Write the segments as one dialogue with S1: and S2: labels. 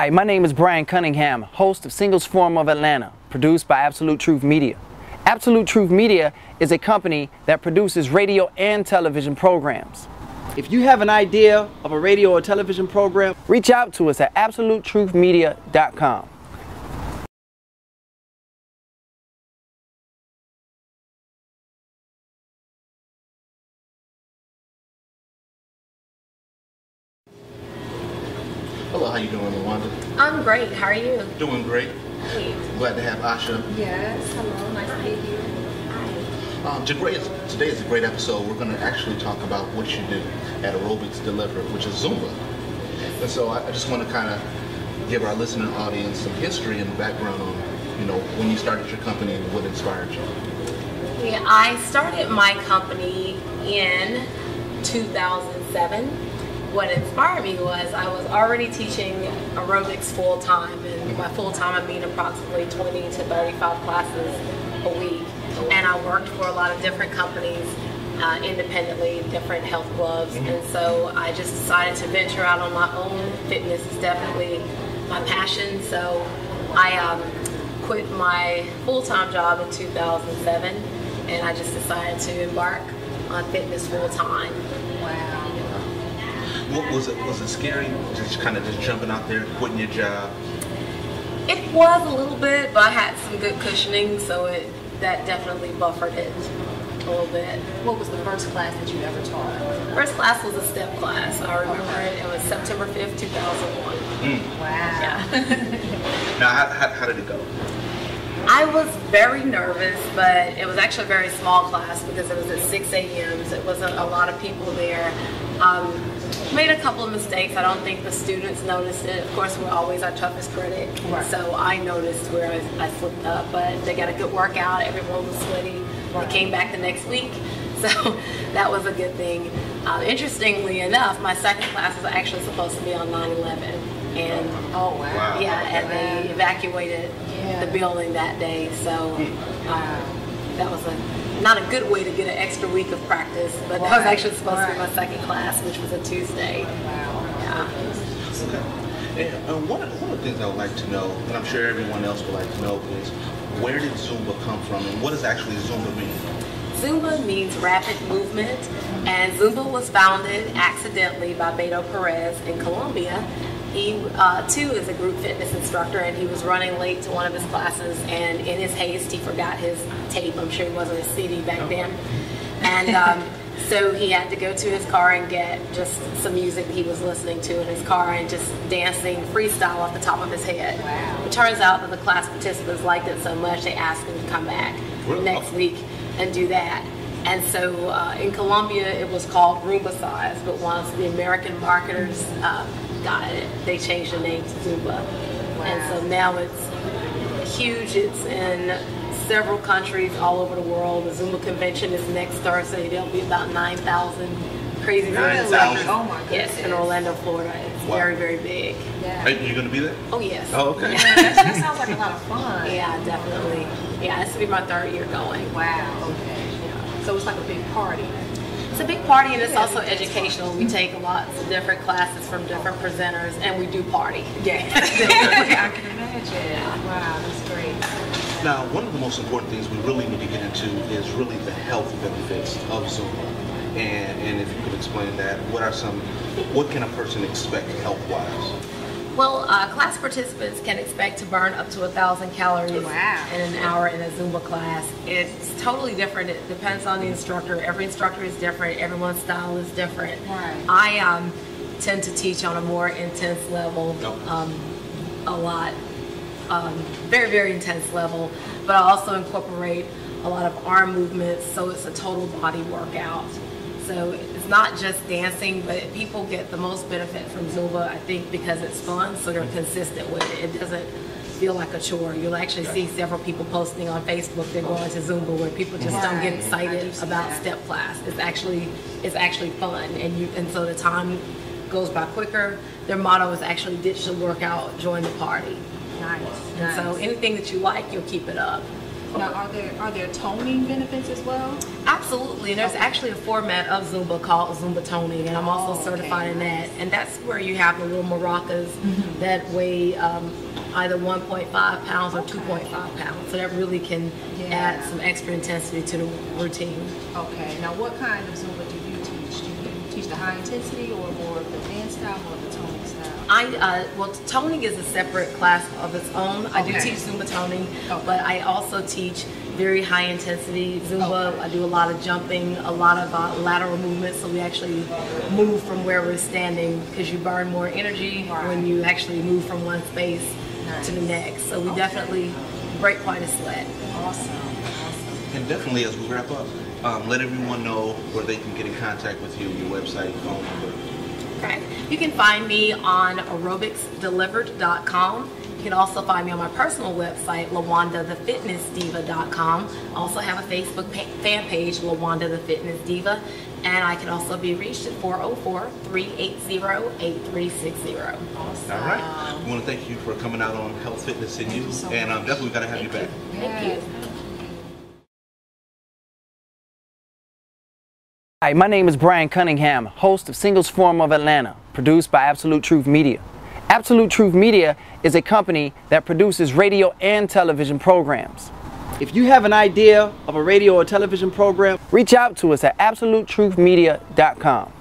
S1: Hi, my name is Brian Cunningham, host of Singles Forum of Atlanta, produced by Absolute Truth Media. Absolute Truth Media is a company that produces radio and television programs. If you have an idea of a radio or television program, reach out to us at absolutetruthmedia.com.
S2: Hello, how you doing, Lawanda?
S3: I'm great. How are you?
S2: Doing great.
S3: Great.
S2: Glad to have Asha.
S3: Yes. Hello. Nice to meet you. Hi.
S2: Today is a great episode. We're going to actually talk about what you do at Aerobics Delivered, which is Zumba. And so I just want to kind of give our listening audience some history and background on, when you started your company and what inspired you.
S3: Yeah, I started my company in 2007. What inspired me was I was already teaching aerobics full-time, and by full-time I mean approximately 20 to 35 classes a week. And I worked for a lot of different companies independently, different health clubs, and so I just decided to venture out on my own. Fitness is definitely my passion, so I quit my full-time job in 2007, and I just decided to embark on fitness full-time.
S2: Wow. What was it scary, just jumping out there, quitting your job?
S3: It was a little bit, but I had some good cushioning, so that definitely buffered it a little bit.
S4: What was the first class that you ever taught?
S3: First class was a step class. I remember it. It was September 5th, 2001.
S4: Wow.
S3: Yeah.
S2: Now, how did it go?
S3: I was very nervous, but it was actually a very small class because it was at 6 a.m. So it wasn't a lot of people there. Made a couple of mistakes. I don't think the students noticed it. Of course, we're always our toughest critic, right. So I noticed where I slipped up, but they got a good workout. Everyone was sweaty. Right. They came back the next week, so that was a good thing. Interestingly enough, my second class was actually supposed to be on 9/11, and
S4: oh wow,
S3: yeah, and they evacuated the building that day. So that was not a good way to get an extra week of practice, but that was actually supposed to be my second class, which was a Tuesday.
S4: Wow.
S3: Yeah.
S2: Okay. And one of the things I would like to know, and I'm sure everyone else would like to know, is where did Zumba come from, and what does actually Zumba mean?
S3: Zumba means rapid movement, and Zumba was founded accidentally by Beto Perez in Colombia. He too is a group fitness instructor, and he was running late to one of his classes, and in his haste he forgot his tape. I'm sure he wasn't a CD back then, and so he had to go to his car and get just some music he was listening to in his car and just dancing freestyle off the top of his head.
S4: Wow.
S3: It turns out that the class participants liked it so much they asked him to come back next week and do that. And so in Colombia it was called Roomba Size, but once the American marketers got it, they changed the name to Zumba.
S4: Wow.
S3: And so now it's huge. It's in several countries all over the world. The Zumba convention is next Thursday. There'll be about 9,000 crazy
S2: 9,000?
S4: Oh my goodness.
S3: Yes, in Orlando, Florida. It's very, very big.
S4: Yeah.
S2: Are you going to be there?
S3: Oh yes.
S2: Oh, okay.
S4: Yeah, that sounds like a lot of fun.
S3: Yeah, definitely. Yeah, this will be my third year going.
S4: Wow. Okay. Yeah. So it's like a big party.
S3: It's a big party, and it's also educational. We take lots of different classes from different presenters, and we do party.
S4: Yeah. I can imagine. Wow, that's great.
S2: Now, one of the most important things we really need to get into is really the health benefits of Zumba. And if you could explain that, what can a person expect health-wise?
S3: Well, class participants can expect to burn up to 1,000 calories in an hour in a Zumba class. It's totally different. It depends on the instructor. Every instructor is different. Everyone's style is different.
S4: Right.
S3: I tend to teach on a more intense level, a lot, very, very intense level, but I also incorporate a lot of arm movements, so it's a total body workout. So it's not just dancing, but people get the most benefit from Zumba, I think, because it's fun, so they're consistent with it. It doesn't feel like a chore. You'll actually see several people posting on Facebook they're going to Zumba, where people just don't get excited about step class. It's actually fun, and so the time goes by quicker. Their motto is actually ditch the workout, join the party.
S4: Nice.
S3: And so anything that you like, you'll keep it up.
S4: Now, are there toning benefits as well?
S3: Absolutely. And there's actually a format of Zumba called Zumba toning, and I'm also certified in that. And that's where you have the little maracas that weigh either 1.5 pounds or 2.5 pounds. So that really can add some extra intensity to the routine.
S4: Okay. Now, what kind of Zumba do you teach? Do you teach the high intensity or more of the dance style or the toning style?
S3: Well, toning is a separate class of its own. I do teach Zumba toning, but I also teach very high intensity Zumba. I do a lot of jumping, a lot of lateral movements, so we actually move from where we're standing because you burn more energy when you actually move from one space to the next. So we definitely break quite a sweat.
S4: Awesome.
S2: And definitely, as we wrap up, let everyone know where they can get in contact with you, your website, phone number.
S3: Right. You can find me on aerobicsdelivered.com. You can also find me on my personal website, LawandaTheFitnessDiva.com. I also have a Facebook fan page, LaWanda the Fitness Diva, and I can also be reached at 404-380-8360.
S2: Awesome. All right. We want to thank you for coming out on Health, Fitness, and You, and definitely got to have you back.
S3: Thank you.
S1: Hi, my name is Brian Cunningham, host of Singles Forum of Atlanta, produced by Absolute Truth Media. Absolute Truth Media is a company that produces radio and television programs. If you have an idea of a radio or television program, reach out to us at absolutetruthmedia.com.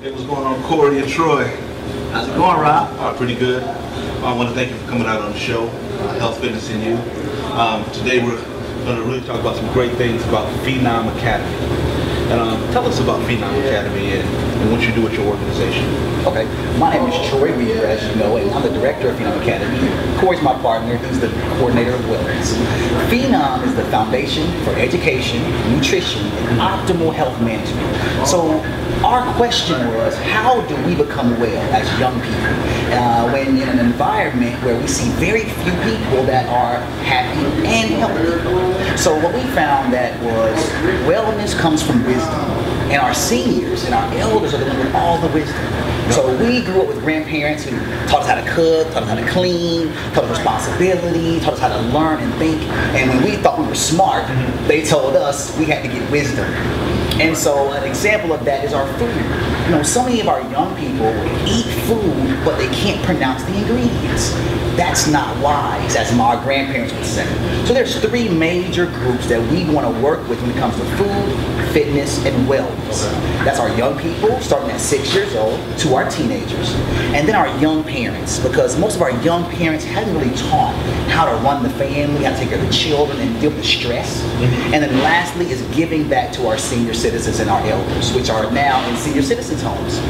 S2: Hey, what's going on, Corey and Troy?
S1: How's it going, Rob?
S2: Pretty good. I want to thank you for coming out on the show, Health, Fitness, and You. Today we're going to really talk about some great things about Phenom Academy. And tell us about Phenom Academy and what you do with your organization.
S5: Okay, my name is Troy Weaver, as you know, and I'm the director of Phenom Academy. Corey's my partner, he's the coordinator of wellness. Phenom is the foundation for education, nutrition, and optimal health management. So our question was, how do we become well as young people when in an environment where we see very few people that are happy and healthy? So what we found that was wellness comes from wisdom. And our seniors and our elders are the ones with all the wisdom. So we grew up with grandparents who taught us how to cook, taught us how to clean, taught us responsibility, taught us how to learn and think. And when we thought we were smart, they told us we had to get wisdom. And so an example of that is our food. You know, so many of our young people eat food, but they can't pronounce the ingredients. That's not wise, as our grandparents would say. So there's three major groups that we want to work with when it comes to food, fitness, and wellness. That's our young people, starting at 6 years old, to our teenagers. And then our young parents, because most of our young parents haven't really taught how to run the family, how to take care of the children, and deal with the stress. And then lastly is giving back to our senior citizens and our elders, which are now in senior citizens' homes.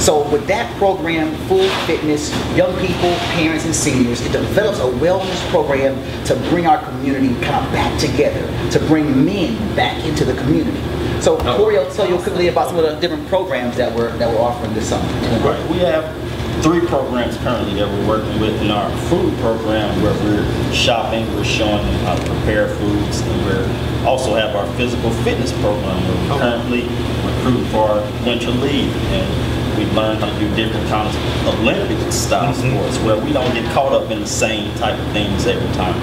S5: So with that program, food, fitness, young people, parents, and seniors, it develops a wellness program to bring our community kind of back together, to bring men back into the community. So Corey will tell you quickly about some of the different programs that we're offering this summer.
S6: Right. We have 3 programs currently that we're working with. In our food program, where we're shopping, we're showing them how to prepare foods, and we also have our physical fitness program where we're currently recruiting for our winter league, and we learn how to do different kinds of Olympic style sports where we don't get caught up in the same type of things every time.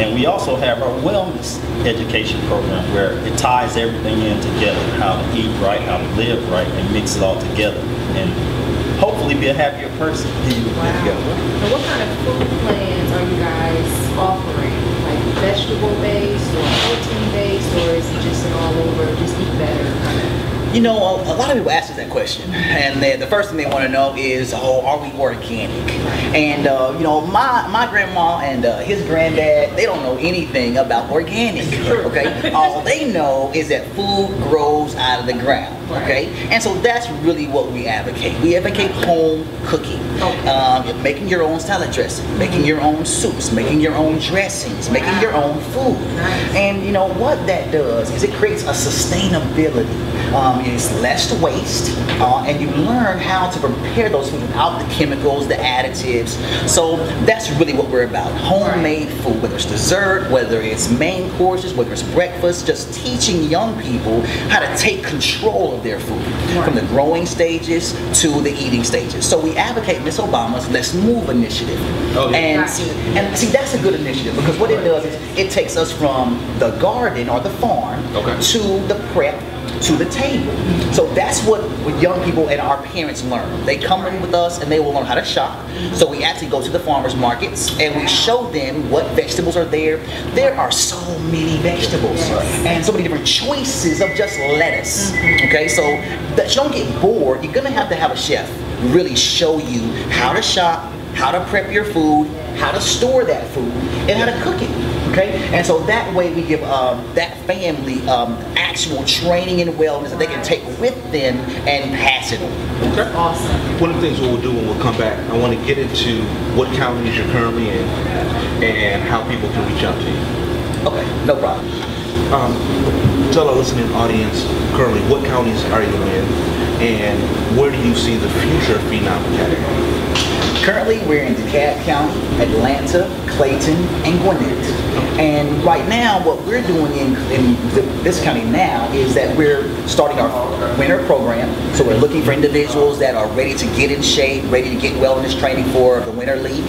S6: And we also have our wellness education program where it ties everything in together, how to eat right, how to live right, and mix it all together, and hopefully be a happier person.
S4: Wow. And what kind of food plans are you guys offering? Like vegetable-based or protein-based, or is it just an all-over, just eat better kind of?
S5: You know, a lot of people ask us that question, and the first thing they want to know is, oh, are we organic? And you know, my grandma and his granddad, they don't know anything about organic, okay? All they know is that food grows out of the ground, okay? And so that's really what we advocate. We advocate home cooking, making your own salad dressing, making your own soups, making your own dressings, making your own food. And you know, what that does is it creates a sustainability. It's less waste, and you learn how to prepare those foods without the chemicals, the additives. So that's really what we're about. Homemade food, whether it's dessert, whether it's main courses, whether it's breakfast, just teaching young people how to take control of their food from the growing stages to the eating stages. So we advocate Miss Obama's Let's Move initiative. And see, that's that's a good initiative because what it does is it takes us from the garden or the farm to the prep to the table. So that's what young people and our parents learn. They come in with us and they will learn how to shop. So we actually go to the farmers markets and we show them what vegetables are there. There are so many vegetables and so many different choices of just lettuce. Okay, so that you don't get bored, you're gonna have a chef really show you how to shop, how to prep your food, how to store that food, and how to cook it. Okay, and so that way we give that family actual training and wellness that they can take with them and pass it on.
S2: Okay.
S4: Awesome.
S2: One of the things we'll do when we'll come back, I want to get into what counties you're currently in and how people can reach out to you.
S5: Okay, no problem.
S2: Tell our listening audience currently what counties are you in and where do you see the future of Phenom Academy?
S5: Currently, we're in DeKalb County, Atlanta, Clayton, and Gwinnett. And right now, what we're doing in this county now is that we're starting our winter program. So we're looking for individuals that are ready to get in shape, ready to get wellness training for the winter league.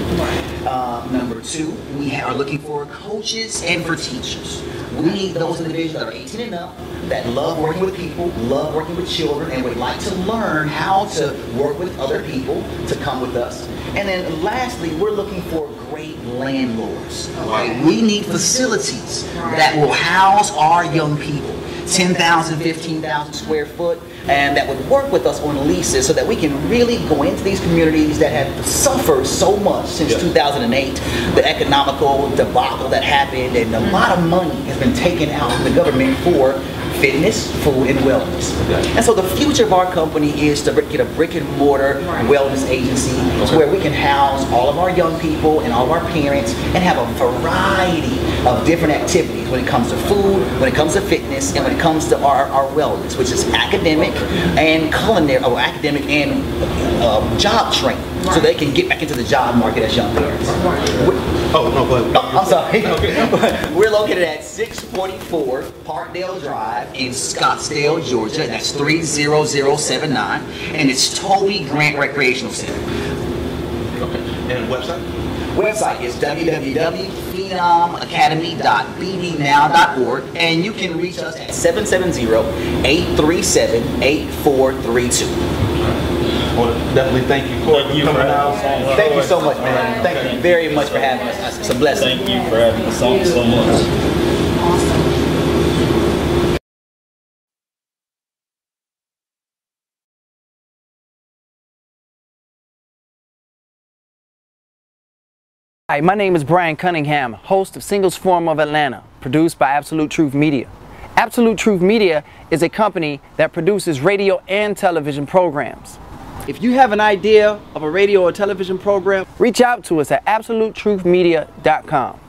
S5: Number two, we are looking for coaches and for teachers. We need those individuals that are 18 and up, that love working with people, love working with children, and would like to learn how to work with other people to come with us. And then lastly, we're looking for great landlords. Okay? We need facilities that will house our young people. 10,000, 15,000 square foot, and that would work with us on leases so that we can really go into these communities that have suffered so much since 2008, the economical debacle that happened, and a lot of money has been taken out from the government for fitness, food, and wellness. And so the future of our company is to get a brick and mortar wellness agency where we can house all of our young people and all of our parents and have a variety of different activities when it comes to food, when it comes to fitness, and when it comes to our wellness, which is academic and culinary, or academic and job training, so they can get back into the job market as young parents.
S2: I'm
S5: sorry. We're located at 644 Parkdale Drive in Scottsdale, Georgia. That's 30079, and it's Toby Grant Recreational Center.
S2: Okay. And website?
S5: Website is www.phenomacademy.bbnow.org, and you can reach us at 770-837-8432.
S2: Well, definitely thank you for coming out.
S5: Thank you so much, man. Thank you very much for having us. It's a blessing.
S6: Thank you for having us on so much.
S1: Hi, my name is Brian Cunningham, host of Singles Forum of Atlanta, produced by Absolute Truth Media. Absolute Truth Media is a company that produces radio and television programs. If you have an idea of a radio or television program, reach out to us at absolutetruthmedia.com.